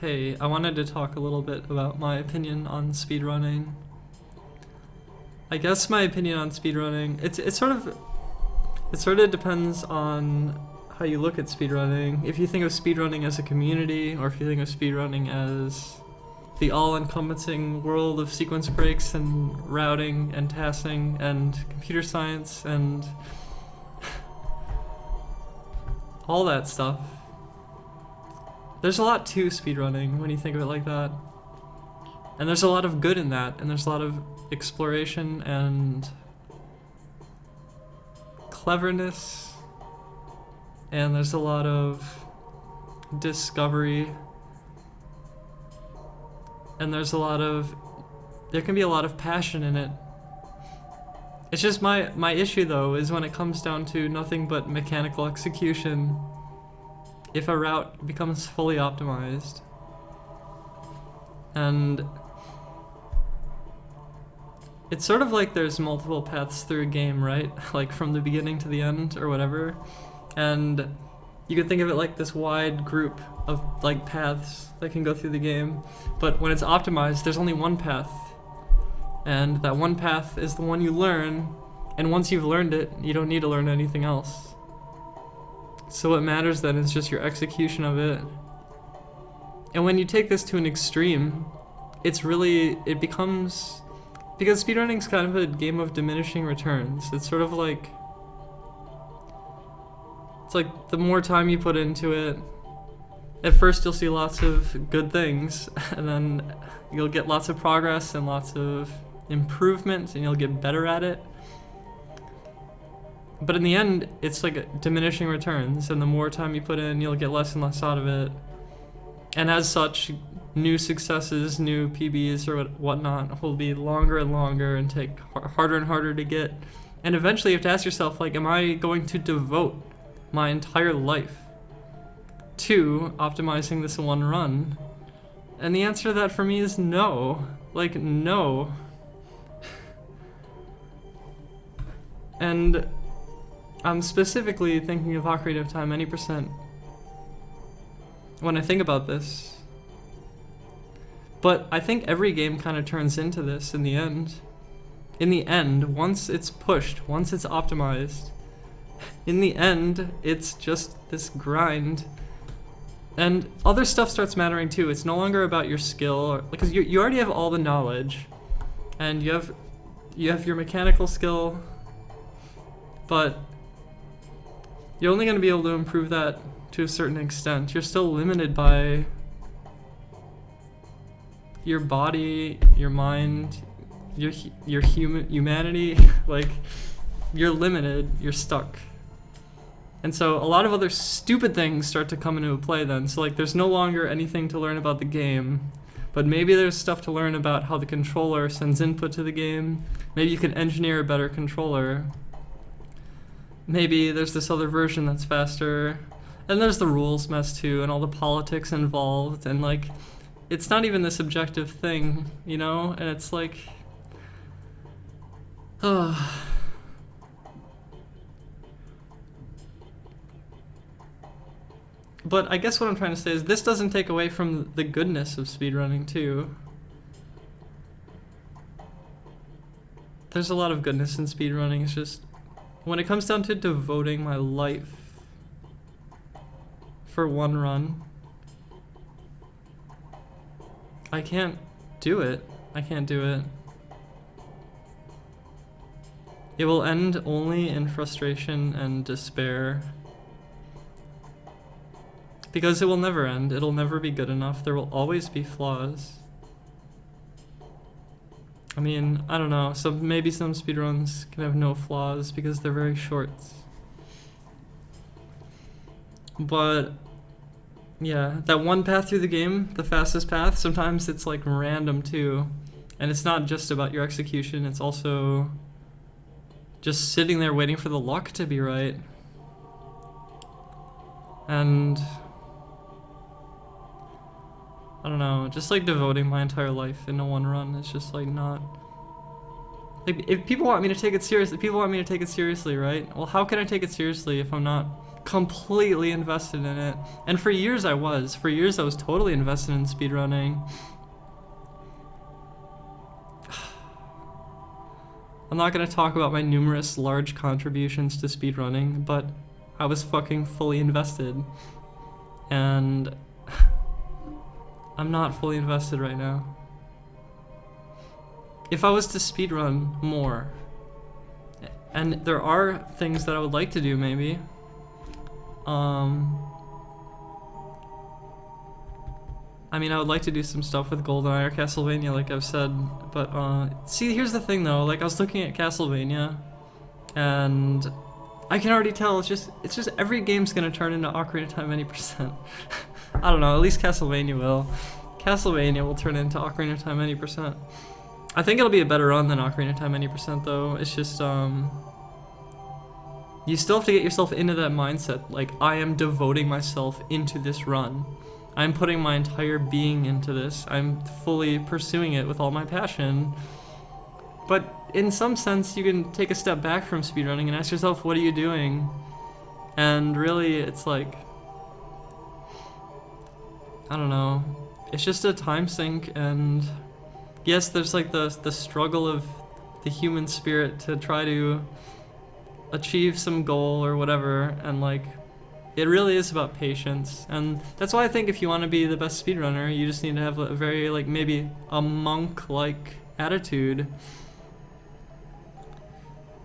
Hey, I wanted to talk a little bit about my opinion on speedrunning. I guess my opinion on speedrunning, it sort of depends on how you look at speedrunning. If you think of speedrunning as a community, or if you think of speedrunning as the all-encompassing world of sequence breaks and routing and tasking and computer science and all that stuff. There's a lot to speedrunning when you think of it like that. And there's a lot of good in that, and there's a lot of exploration and cleverness, and there's a lot of discovery, and there can be a lot of passion in it. It's just my issue though is when it comes down to nothing but mechanical execution. If a route becomes fully optimized, and it's sort of like there's multiple paths through a game, right? Like from the beginning to the end or whatever, and you could think of it like this wide group of like paths that can go through the game, but when it's optimized there's only one path, and that one path is the one you learn, and once you've learned it you don't need to learn anything else. So what matters then is just your execution of it. And when you take this to an extreme, it becomes, because speedrunning's kind of a game of diminishing returns. It's sort of like, it's like the more time you put into it, at first you'll see lots of good things, and then you'll get lots of progress and lots of improvement, and you'll get better at it. But in the end, it's like diminishing returns, and the more time you put in, you'll get less and less out of it. And as such, new successes, new PBs or whatnot will be longer and longer and take harder and harder to get. And eventually you have to ask yourself, like, am I going to devote my entire life to optimizing this one run? And the answer to that for me is no. Like, no. And I'm specifically thinking of Ocarina of Time any percent when I think about this. But I think every game kind of turns into this in the end. In the end, once it's pushed, once it's optimized, in the end, it's just this grind. And other stuff starts mattering too. It's no longer about your skill, because you already have all the knowledge, and you have your mechanical skill, but you're only going to be able to improve that to a certain extent. You're still limited by your body, your mind, your humanity. Like, you're limited, you're stuck. And so a lot of other stupid things start to come into play then. So like, there's no longer anything to learn about the game, but maybe there's stuff to learn about how the controller sends input to the game. Maybe you can engineer a better controller. Maybe there's this other version that's faster. And there's the rules mess too, and all the politics involved, and like, it's not even this objective thing, you know? And it's like, But I guess what I'm trying to say is this doesn't take away from the goodness of speedrunning too. There's a lot of goodness in speedrunning. It's just, when it comes down to devoting my life for one run, I can't do it. I can't do it. It will end only in frustration and despair. Because it will never end. It'll never be good enough. There will always be flaws. I mean, I don't know. Maybe some speedruns can have no flaws because they're very short. But yeah, that one path through the game, the fastest path, sometimes it's like random too. And it's not just about your execution, it's also just sitting there waiting for the luck to be right. And I don't know, just like devoting my entire life into one run is just like not, like, if people want me to take it seriously, right? Well, how can I take it seriously if I'm not completely invested in it. And for years I was. For years I was totally invested in speedrunning. I'm not gonna talk about my numerous large contributions to speedrunning, but I was fucking fully invested. And I'm not fully invested right now. If I was to speedrun more, and there are things that I would like to do maybe, I mean, I would like to do some stuff with GoldenEye or Castlevania, like I've said, but see, here's the thing though, like I was looking at Castlevania, and I can already tell it's just every game's gonna turn into Ocarina of Time any percent. I don't know, at least Castlevania will. Castlevania will turn into Ocarina of Time any percent. I think it'll be a better run than Ocarina of Time any percent though. It's just you still have to get yourself into that mindset, like I am devoting myself into this run. I'm putting my entire being into this. I'm fully pursuing it with all my passion. But in some sense, you can take a step back from speedrunning and ask yourself, what are you doing? And really, it's like, I don't know. It's just a time sink, and yes, there's like the struggle of the human spirit to try to achieve some goal or whatever, and like, it really is about patience. And that's why I think if you want to be the best speedrunner, you just need to have a very, like, maybe a monk-like attitude.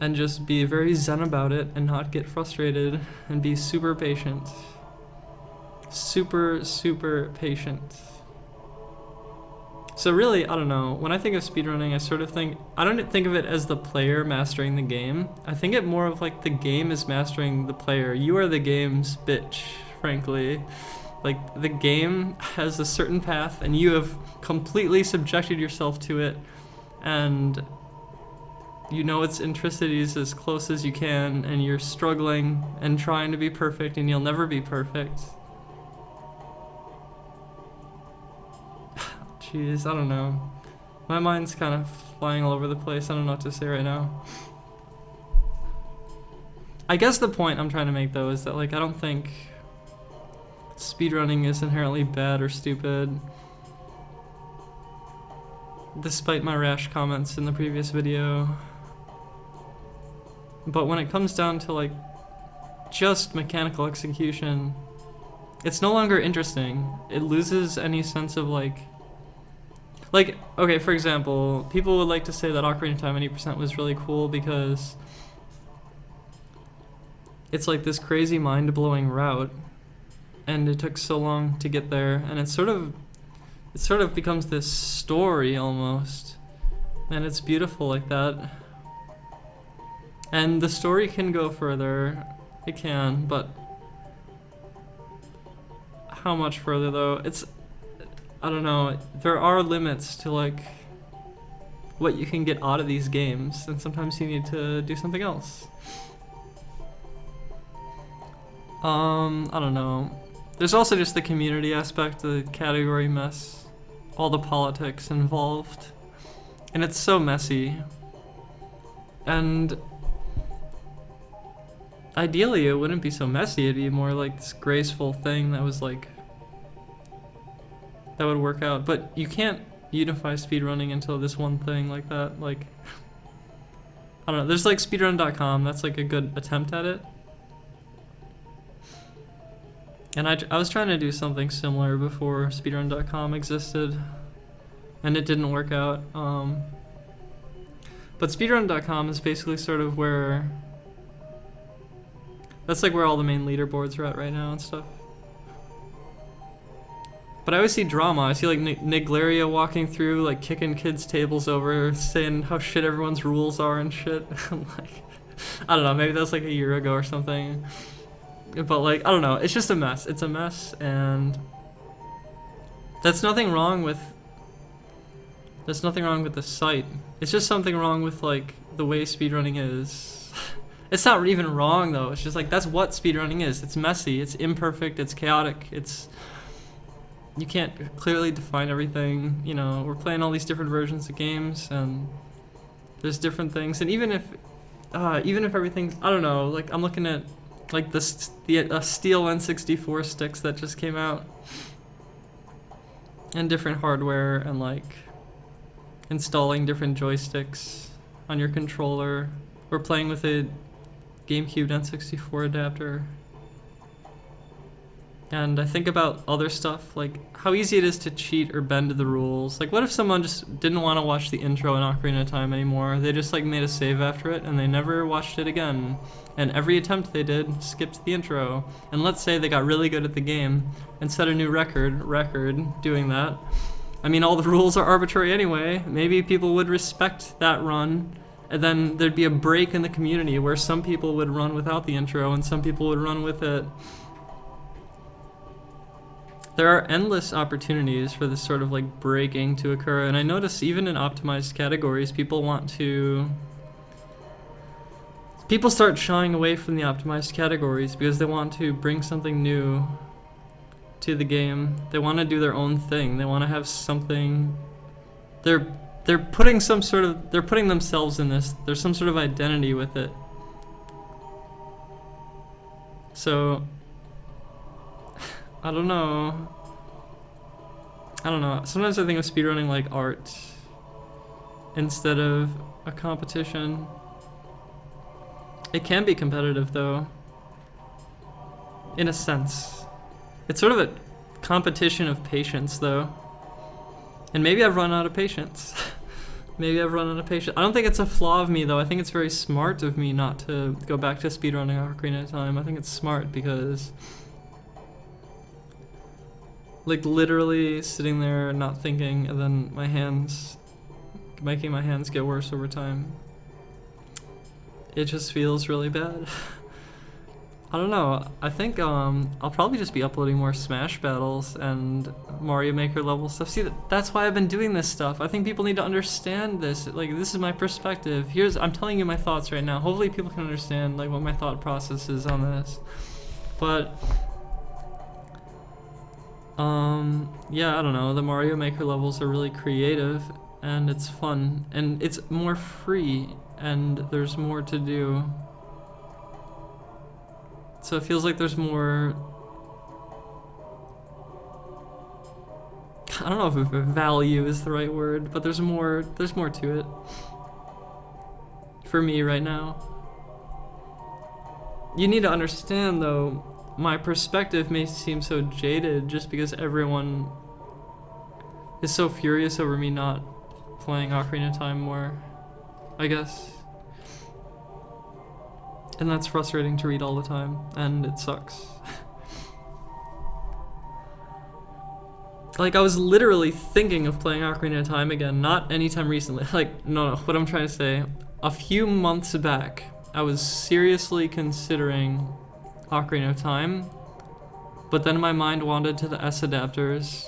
And just be very zen about it and not get frustrated and be super patient. Super, super patient. So really, I don't know, when I think of speedrunning, I don't think of it as the player mastering the game. I think it more of like the game is mastering the player. You are the game's bitch, frankly. Like, the game has a certain path and you have completely subjected yourself to it, and you know its intricacies as close as you can, and you're struggling and trying to be perfect, and you'll never be perfect. Jeez, I don't know. My mind's kind of flying all over the place. I don't know what to say right now. I guess the point I'm trying to make though is that, like, I don't think speedrunning is inherently bad or stupid, despite my rash comments in the previous video. But when it comes down to like just mechanical execution, it's no longer interesting. It loses any sense of like, okay, for example, people would like to say that Ocarina of Time 80% was really cool because it's like this crazy mind-blowing route, and it took so long to get there, and it sort of becomes this story almost, and it's beautiful like that. And the story can go further, it can, but how much further though? I don't know, there are limits to like what you can get out of these games, and sometimes you need to do something else. I don't know. There's also just the community aspect, the category mess, all the politics involved, and it's so messy. And ideally it wouldn't be so messy, it'd be more like this graceful thing that was like, that would work out. But you can't unify speedrunning into this one thing like that. Like, I don't know, there's like speedrun.com, that's like a good attempt at it. And I was trying to do something similar before speedrun.com existed, and it didn't work out. But speedrun.com is basically sort of where, that's like where all the main leaderboards are at right now and stuff. But I always see drama. I see like Niglaria walking through, like kicking kids' tables over, saying how shit everyone's rules are and shit. I'm like, I don't know, maybe that's like a year ago or something. But like, I don't know, it's just a mess. It's a mess, and that's nothing wrong with the site. It's just something wrong with like the way speedrunning is. It's not even wrong though, it's just like, that's what speedrunning is. It's messy, it's imperfect, it's chaotic, you can't clearly define everything, you know, we're playing all these different versions of games, and there's different things, and even if everything's, I don't know, like I'm looking at Like the steel N64 sticks that just came out. And different hardware and like installing different joysticks on your controller or playing with a GameCube N64 adapter. And I think about other stuff, like how easy it is to cheat or bend the rules. Like what if someone just didn't want to watch the intro in Ocarina of Time anymore? They just like made a save after it and they never watched it again. And every attempt they did skipped the intro. And let's say they got really good at the game and set a new record doing that. I mean, all the rules are arbitrary anyway. Maybe people would respect that run, and then there'd be a break in the community where some people would run without the intro and some people would run with it. There are endless opportunities for this sort of like breaking to occur, and I notice even in optimized categories, people start shying away from the optimized categories because they want to bring something new to the game. They want to do their own thing. They want to have something. They're putting themselves in this. There's some sort of identity with it. So I don't know. Sometimes I think of speedrunning like art instead of a competition. It can be competitive though, in a sense. It's sort of a competition of patience though. And maybe I've run out of patience. I don't think it's a flaw of me though. I think it's very smart of me not to go back to speedrunning Ocarina of Time. I think it's smart because like literally sitting there not thinking and then making my hands get worse over time. It just feels really bad. I don't know. I think I'll probably just be uploading more Smash battles and Mario Maker level stuff. See, that's why I've been doing this stuff. I think people need to understand this. Like, this is my perspective. I'm telling you my thoughts right now. Hopefully people can understand like what my thought process is on this. But yeah, I don't know. The Mario Maker levels are really creative and it's fun and it's more free and there's more to do. So it feels like there's more, I don't know if value is the right word, but there's more to it for me right now. You need to understand though, my perspective may seem so jaded just because everyone is so furious over me not playing Ocarina of Time more, I guess. And that's frustrating to read all the time, and it sucks. Like, I was literally thinking of playing Ocarina of Time again, not anytime recently. Like, no, what I'm trying to say, a few months back, I was seriously considering Ocarina of Time, but then my mind wandered to the S adapters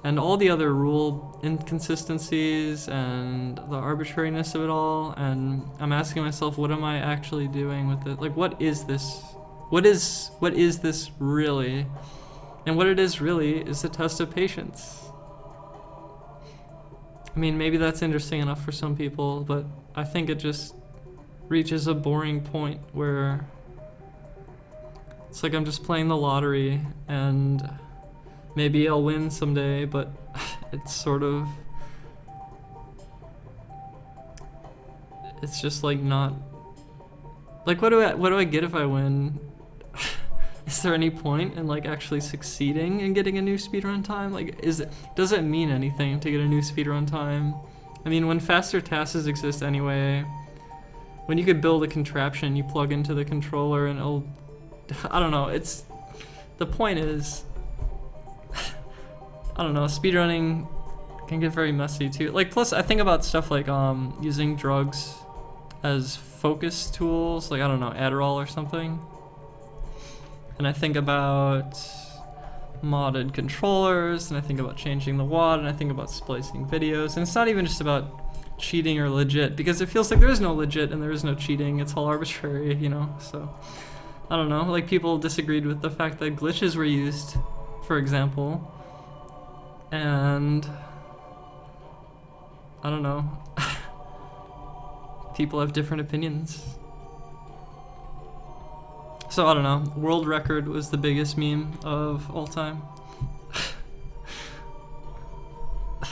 and all the other rule inconsistencies and the arbitrariness of it all, and I'm asking myself, what am I actually doing with it? Like, what is this? What is this really? And what it is really is a test of patience. I mean, maybe that's interesting enough for some people, but I think it just reaches a boring point where it's like I'm just playing the lottery and maybe I'll win someday, but it's sort of, it's just like not, like what do I get if I win? Is there any point in like actually succeeding in getting a new speedrun time? Like, does it mean anything to get a new speedrun time? I mean, when faster tasks exist anyway, when you could build a contraption you plug into the controller and it'll, I don't know, the point is, I don't know, speedrunning can get very messy too. Like, plus I think about stuff like using drugs as focus tools, like, I don't know, Adderall or something. And I think about modded controllers, and I think about changing the WAD, and I think about splicing videos. And it's not even just about cheating or legit, because it feels like there is no legit and there is no cheating. It's all arbitrary, you know? So, I don't know, like people disagreed with the fact that glitches were used, for example. And I don't know. People have different opinions. So I don't know, world record was the biggest meme of all time.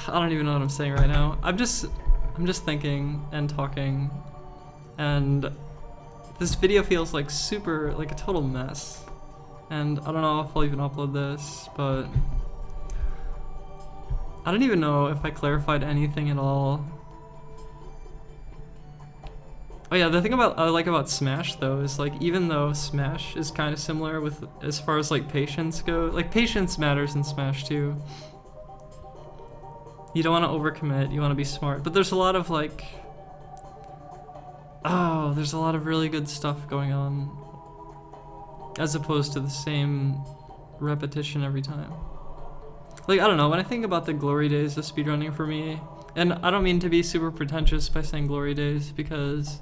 I don't even know what I'm saying right now. I'm just thinking and talking, and this video feels like super, like a total mess. And I don't know if I'll even upload this, but I don't even know if I clarified anything at all. Oh yeah, the thing I like about Smash though is like, even though Smash is kind of similar with as far as like patience go, like patience matters in Smash too. You don't want to overcommit, you want to be smart, but there's a lot of like, oh, there's a lot of really good stuff going on as opposed to the same repetition every time. Like, I don't know, when I think about the glory days of speedrunning for me, and I don't mean to be super pretentious by saying glory days, because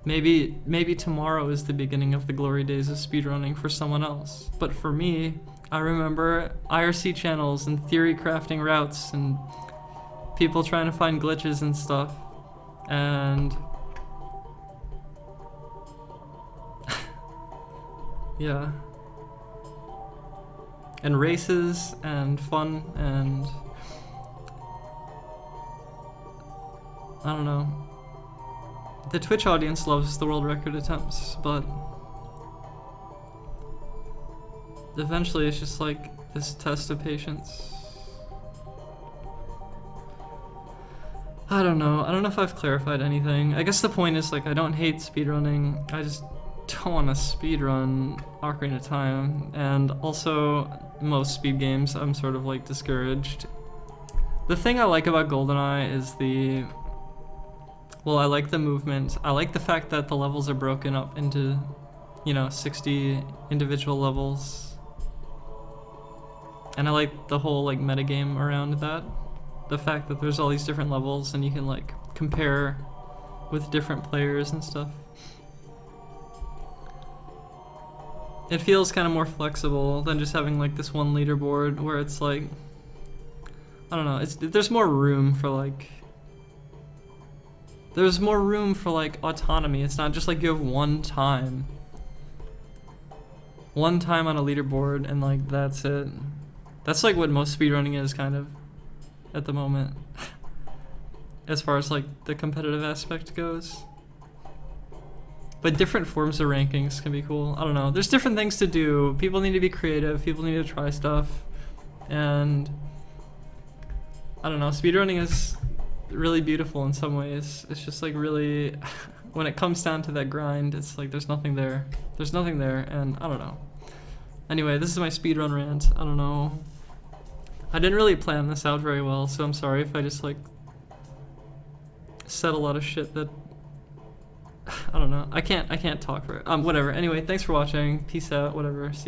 maybe tomorrow is the beginning of the glory days of speedrunning for someone else. But for me, I remember IRC channels and theory crafting routes and people trying to find glitches and stuff. And yeah. And races and fun and I don't know. The Twitch audience loves the world record attempts, but eventually it's just like this test of patience. I don't know. I don't know if I've clarified anything. I guess the point is, like, I don't hate speedrunning. I just don't want to speedrun Ocarina of Time. And also, most speed games, I'm sort of like discouraged. The thing I like about GoldenEye is well, I like the movement. I like the fact that the levels are broken up into, 60 individual levels. And I like the whole like metagame around that. The fact that there's all these different levels and you can like compare with different players and stuff. It feels kind of more flexible than just having like this one leaderboard where it's like, I don't know, there's more room for like, autonomy. It's not just like you have one time on a leaderboard and like that's it. That's like what most speedrunning is kind of at the moment as far as like the competitive aspect goes. But different forms of rankings can be cool. I don't know. There's different things to do. People need to be creative. People need to try stuff. And I don't know. Speedrunning is really beautiful in some ways. It's just like really, when it comes down to that grind, it's like there's nothing there. There's nothing there, and I don't know. Anyway, this is my speedrun rant. I don't know. I didn't really plan this out very well, so I'm sorry if I just like said a lot of shit that I don't know. I can't talk for it. Whatever. Anyway, thanks for watching. Peace out. Whatever. See you.